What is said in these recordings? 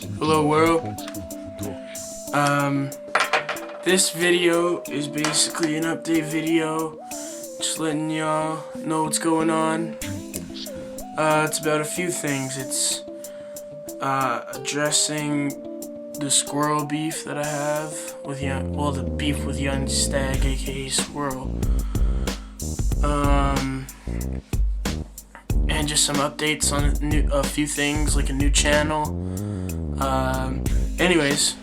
Hello world. This video is basically an update video, just letting y'all know what's going on. It's about a few things. It's addressing the squirrel beef that I have with the beef with young Stag, aka Squirrel. And just some updates on a few things, like a new channel. Anyways,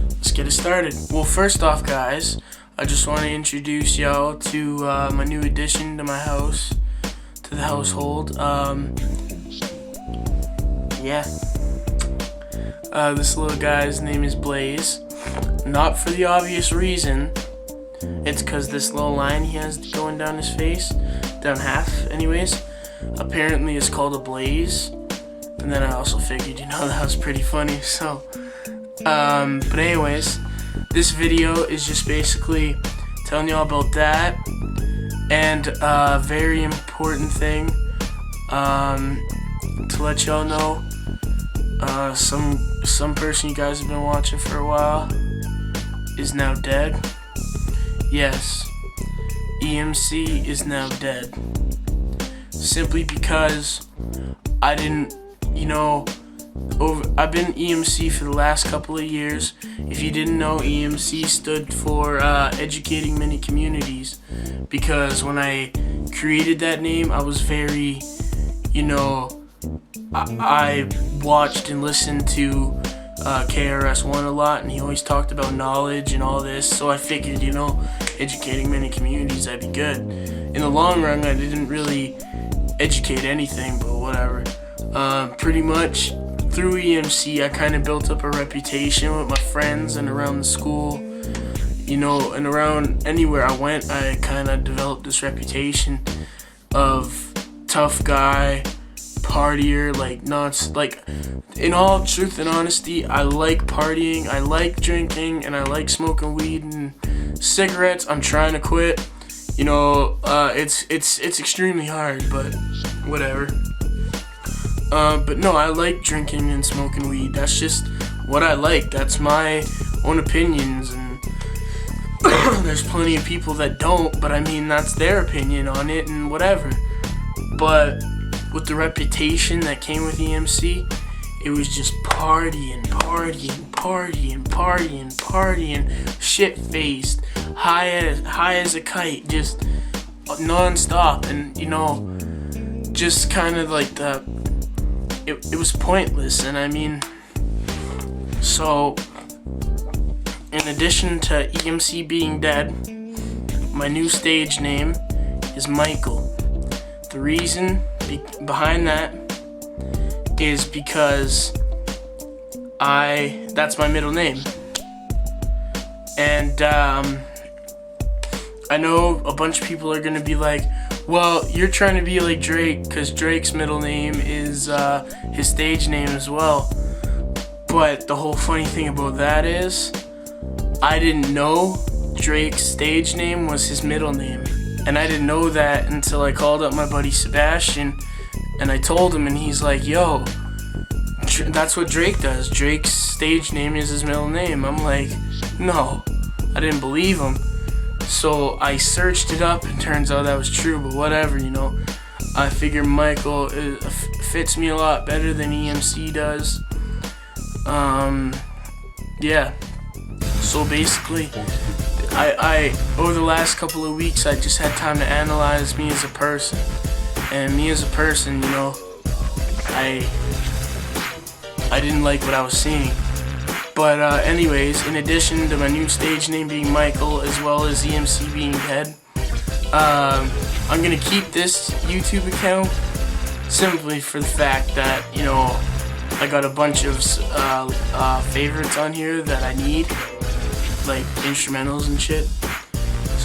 let's get it started. Well, first off, guys, I just want to introduce y'all to my new addition to my house, to the household. This little guy's name is Blaze. Not for the obvious reason. It's because this little line he has going down his face, down half, anyways, apparently is called a blaze. And then I also figured, that was pretty funny. So, but anyways, this video is just basically telling y'all about that, and a very important thing to let y'all know. Some person you guys have been watching for a while is now dead. Yes, EMC is now dead. Simply because I didn't, I've been EMC for the last couple of years. If you didn't know, EMC stood for Educating Many Communities, because when I created that name, I was very, I watched and listened to KRS-One a lot, and he always talked about knowledge and all this, so I figured, educating many communities, that'd be good. In the long run, I didn't really educate anything, but whatever. Pretty much through EMC, I kind of built up a reputation with my friends and around the school, and around anywhere I went. I kind of developed this reputation of tough guy, partier, in all truth and honesty, I like partying, I like drinking, and I like smoking weed and cigarettes. I'm trying to quit. It's extremely hard, but whatever. But no, I like drinking and smoking weed. That's just what I like. That's my own opinions, and there's plenty of people that don't, but I mean, that's their opinion on it and whatever. But with the reputation that came with EMC, it was just partying, shit-faced, high as a kite, just non-stop, and just kind of like it was pointless. And I mean, so in addition to EMC being dead, my new stage name is Michael. The reason behind that is because that's my middle name. And I know a bunch of people are gonna be like, well, you're trying to be like Drake, because Drake's middle name is his stage name as well. But the whole funny thing about that is, I didn't know Drake's stage name was his middle name. And I didn't know that until I called up my buddy Sebastian, and I told him, and he's like, yo, that's what Drake does. Drake's stage name is his middle name. I'm like, no, I didn't believe him. So I searched it up, and turns out that was true, but whatever, I figure Michael fits me a lot better than EMC does. Yeah. So basically, I over the last couple of weeks, I just had time to analyze me as a person. And me as a person, I didn't like what I was seeing. But anyways, in addition to my new stage name being Michael, as well as EMC being dead, I'm gonna keep this YouTube account simply for the fact that, I got a bunch of favorites on here that I need, like instrumentals and shit,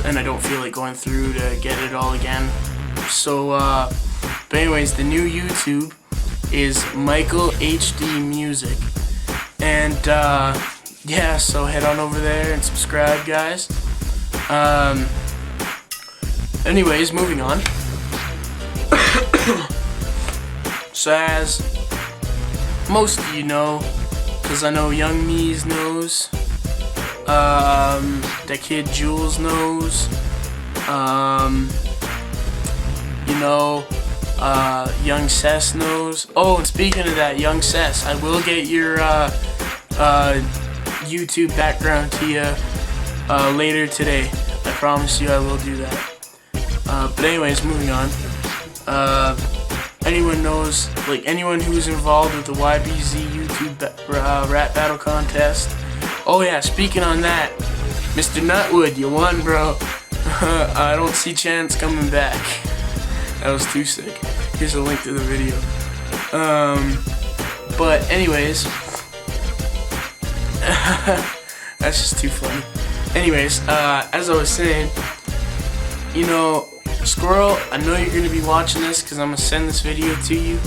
and I don't feel like going through to get it all again. So, but anyways, the new YouTube is Michael HD Music, and yeah, so head on over there and subscribe, guys. Anyways, moving on. So as most of you know, Cause I know Young Mees knows. That kid Jules knows. You know, Young Cess knows. Oh, and speaking of that, Young Cess, I will get your YouTube background to you later today. I promise you I will do that. But anyways, moving on. Anyone knows, like anyone who's involved with the YBZ YouTube rap battle contest. Oh yeah, speaking on that, Mr. Nutwood, you won, bro. I don't see Chance coming back. That was too sick. Here's a link to the video. But anyways, that's just too funny. Anyways, as I was saying, you know, Squirrel, I know you're gonna be watching this because I'm gonna send this video to you.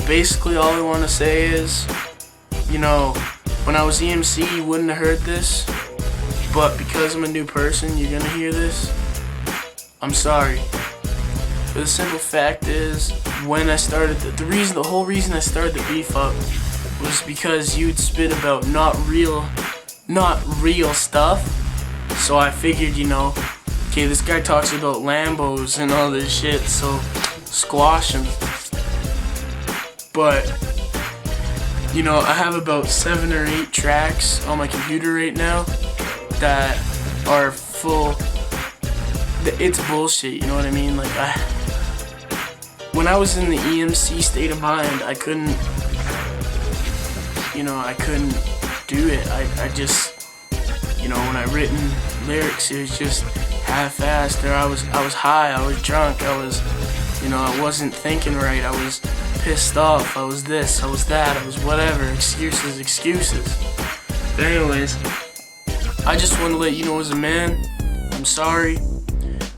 Basically, all I want to say is, you know, when I was EMC, you wouldn't have heard this, but because I'm a new person, you're gonna hear this. I'm sorry. But the simple fact is, when I started, the whole reason I started the beef up was because you'd spit about not real stuff. So I figured, you know, okay, this guy talks about Lambos and all this shit, so squash him. But, you know, I have about 7 or 8 tracks on my computer right now that are full. It's bullshit, you know what I mean? Like, when I was in the EMC state of mind, I couldn't do it. I just, you know, when I written lyrics, it was just half-assed, or I was high, I was drunk, I was, you know, I wasn't thinking right, I was pissed off, I was this, I was that, I was whatever, excuses. But anyways, I just want to let you know as a man, I'm sorry.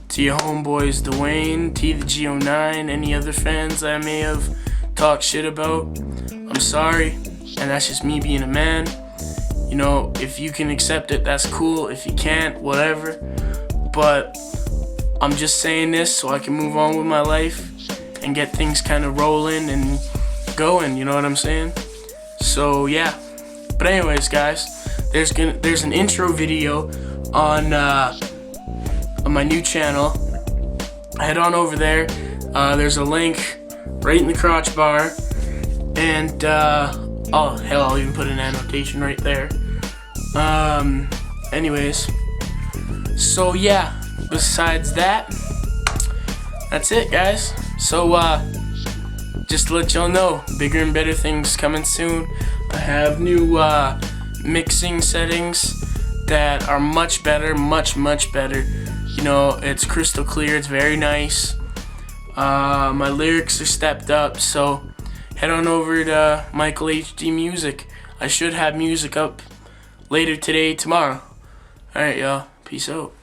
To your homeboys Dwayne, T the G09, any other fans I may have talked shit about, I'm sorry, and that's just me being a man. You know, if you can accept it, that's cool. If you can't, whatever. But I'm just saying this so I can move on with my life and get things kind of rolling and going, you know what I'm saying? So yeah. But anyways, guys, there's an intro video on my new channel. Head on over there. There's a link right in the crotch bar, and oh hell, I'll even put an annotation right there. Anyways, so yeah, besides that, that's it, guys. So just to let y'all know, bigger and better things coming soon. I have new mixing settings that are much better, much better. You know, it's crystal clear, it's very nice. My lyrics are stepped up, so head on over to Michael HD Music. I should have music up later today, tomorrow. Alright, y'all. Peace out.